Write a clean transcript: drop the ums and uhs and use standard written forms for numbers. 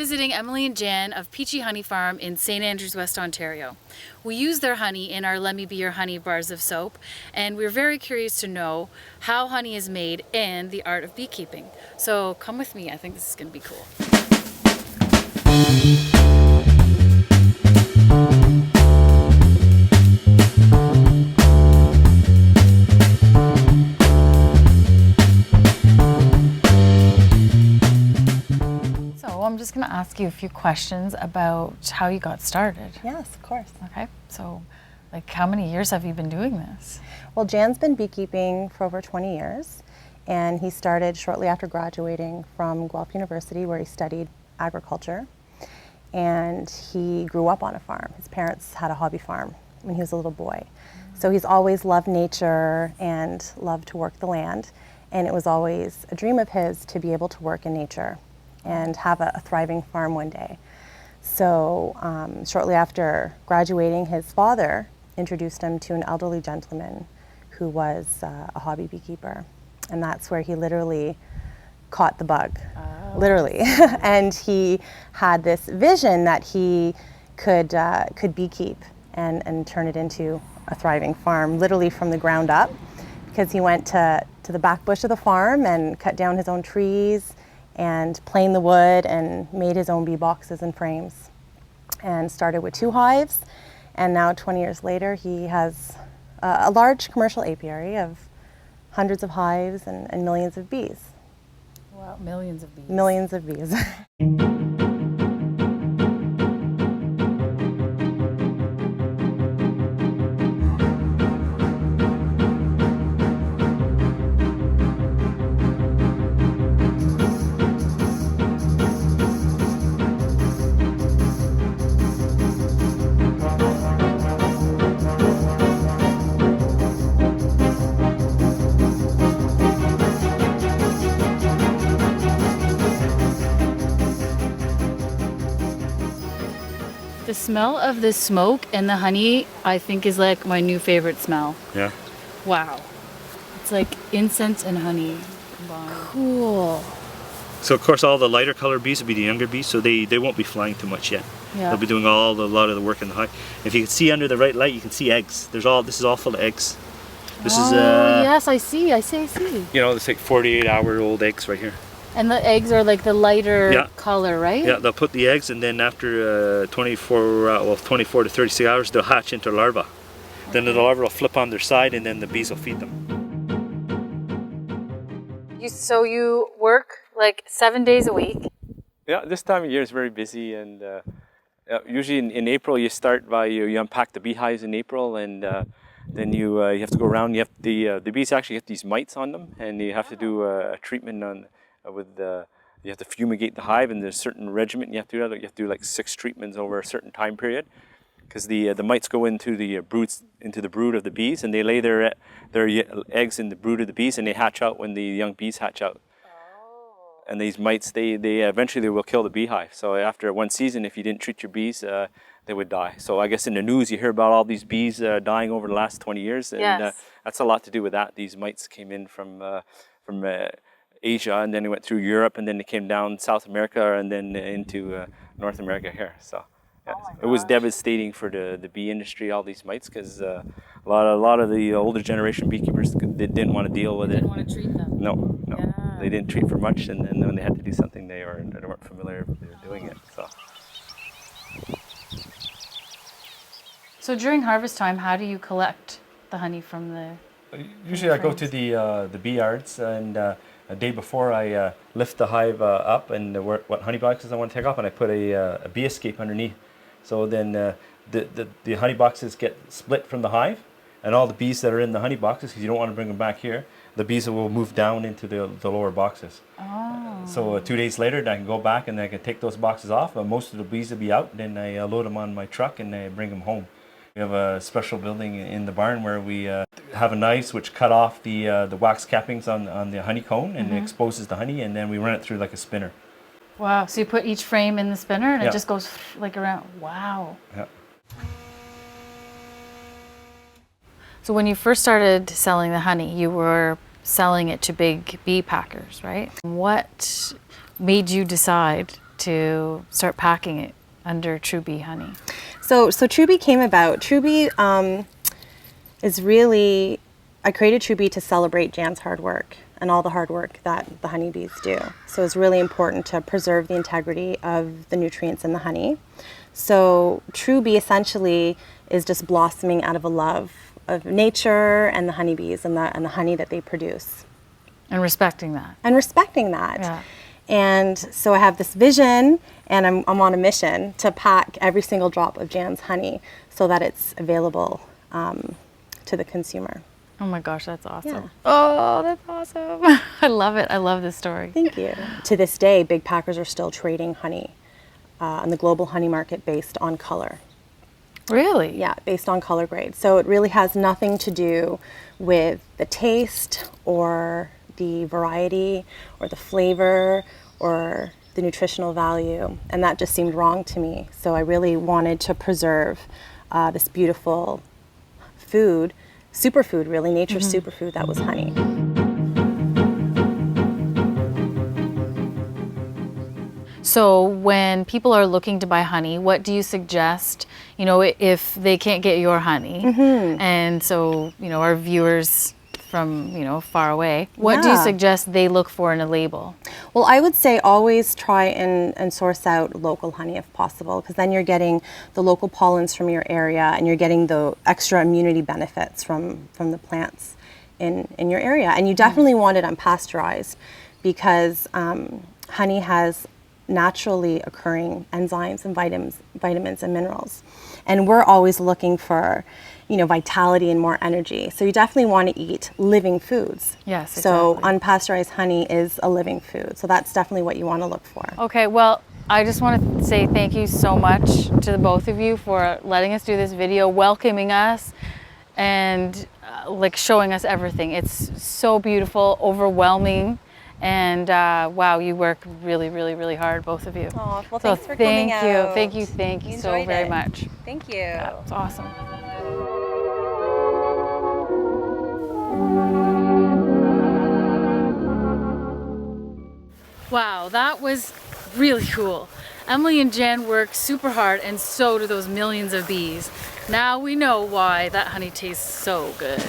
visiting Emily and Jan of Peachey Honey Farm in St. Andrews, West Ontario. We use their honey in our Let Me Be Your Honey bars of soap, and we're very curious to know how honey is made and the art of beekeeping. So come with me, I think this is going to be cool. I'm just going to ask you a few questions about how you got started. Yes, of course. Okay, so like how many years have you been doing this? Well, Jan's been beekeeping for over 20 years, and he started shortly after graduating from Guelph University, where he studied agriculture, and he grew up on a farm. His parents had a hobby farm when he was a little boy. So he's always loved nature and loved to work the land, and it was always a dream of his to be able to work in nature and have a thriving farm one day. So shortly after graduating, his father introduced him to an elderly gentleman who was a hobby beekeeper. And that's where he literally caught the bug, literally. And he had this vision that he could beekeep and turn it into a thriving farm, literally from the ground up, because he went to the back bush of the farm and cut down his own trees and planed the wood and made his own bee boxes and frames, and started with 2 hives, and now 20 years later he has a large commercial apiary of hundreds of hives and millions of bees. Wow, millions of bees. Millions of bees. The smell of the smoke and the honey, I think, is like my new favorite smell. Yeah. Wow. It's like incense and honey combined. Cool. So of course all the lighter colored bees will be the younger bees, so they won't be flying too much yet. Yeah. They'll be doing a lot of the work in the hive. If you can see under the right light, you can see eggs. This is all full of eggs. This is yes, I see. you know, it's like 48-hour-old eggs right here. And the eggs are like the lighter color, right? Yeah, they'll put the eggs, and then after 24 to 36 hours, they'll hatch into larvae. Then the larvae will flip on their side, and then the bees will feed them. So you work like 7 days a week? Yeah, this time of year is very busy, and usually in April you start by you unpack the beehives in April, and then you have to go around. You have the bees actually get these mites on them, and you have to do a treatment on. You have to fumigate the hive, and there's a certain regimen you have to do. You have to do like 6 treatments over a certain time period, because the mites go into the brood of the bees, and they lay their eggs in the brood of the bees, and they hatch out when the young bees hatch out. Oh. And these mites, they eventually will kill the beehive. So after one season, if you didn't treat your bees, they would die. So I guess in the news you hear about all these bees dying over the last 20 years, and that's a lot to do with that. These mites came in from Asia, and then they went through Europe, and then they came down South America, and then into North America here. So yeah, it was devastating for the bee industry, all these mites, because a lot of the older generation beekeepers, they didn't want to deal with it. Didn't want to treat them. No, they didn't treat for much, and then when they had to do something, they weren't familiar with doing it. So during harvest time, how do you collect the honey from the? Usually, I go to the bee yards, and a day before I lift the hive up and what honey boxes I want to take off, and I put a bee escape underneath. So then the honey boxes get split from the hive, and all the bees that are in the honey boxes, because you don't want to bring them back here, the bees will move down into the lower boxes. Oh. So 2 days later, I can go back and I can take those boxes off. Most of the bees will be out, then I load them on my truck and I bring them home. We have a special building in the barn where we have a knife which cut off the wax cappings on the honeycomb, and it exposes the honey, and then we run it through like a spinner. Wow, so you put each frame in the spinner and it just goes like around. Wow. Yeah. So when you first started selling the honey, you were selling it to big bee packers, right? What made you decide to start packing it under True Bee honey? So True Bee came about. True Bee is really, I created True Bee to celebrate Jan's hard work and all the hard work that the honeybees do. So it's really important to preserve the integrity of the nutrients in the honey. So True Bee essentially is just blossoming out of a love of nature and the honeybees and the honey that they produce. And respecting that. And respecting that. Yeah. And so I have this vision, and I'm on a mission to pack every single drop of Jan's honey so that it's available to the consumer. Oh my gosh, that's awesome. Yeah. Oh, that's awesome. I love it. I love this story. Thank you. To this day, big packers are still trading honey on the global honey market based on color. Really? Yeah, based on color grade. So it really has nothing to do with the taste or the variety or the flavor or the nutritional value. And that just seemed wrong to me. So I really wanted to preserve this beautiful food, superfood really, nature's superfood that was honey. So when people are looking to buy honey, what do you suggest, you know, if they can't get your honey? And so, you know, our viewers from, you know, far away, what do you Yeah. suggest they look for in a label? Well, I would say always try and source out local honey if possible, because then you're getting the local pollens from your area and you're getting the extra immunity benefits from the plants in your area. And you definitely want it unpasteurized because honey has naturally occurring enzymes and vitamins and minerals. And we're always looking for, you know, vitality and more energy. So you definitely want to eat living foods. Yes, So exactly. unpasteurized honey is a living food. So that's definitely what you want to look for. Okay, well, I just want to say thank you so much to the both of you for letting us do this video, welcoming us, and like showing us everything. It's so beautiful, overwhelming. And wow, you work really, really, really hard, both of you. Oh, well, So thanks for coming out. Thank you We so enjoyed very it. much. Thank you. Yeah, it's awesome. Wow, that was really cool. Emily and Jan work super hard, and so do those millions of bees. Now we know why that honey tastes so good.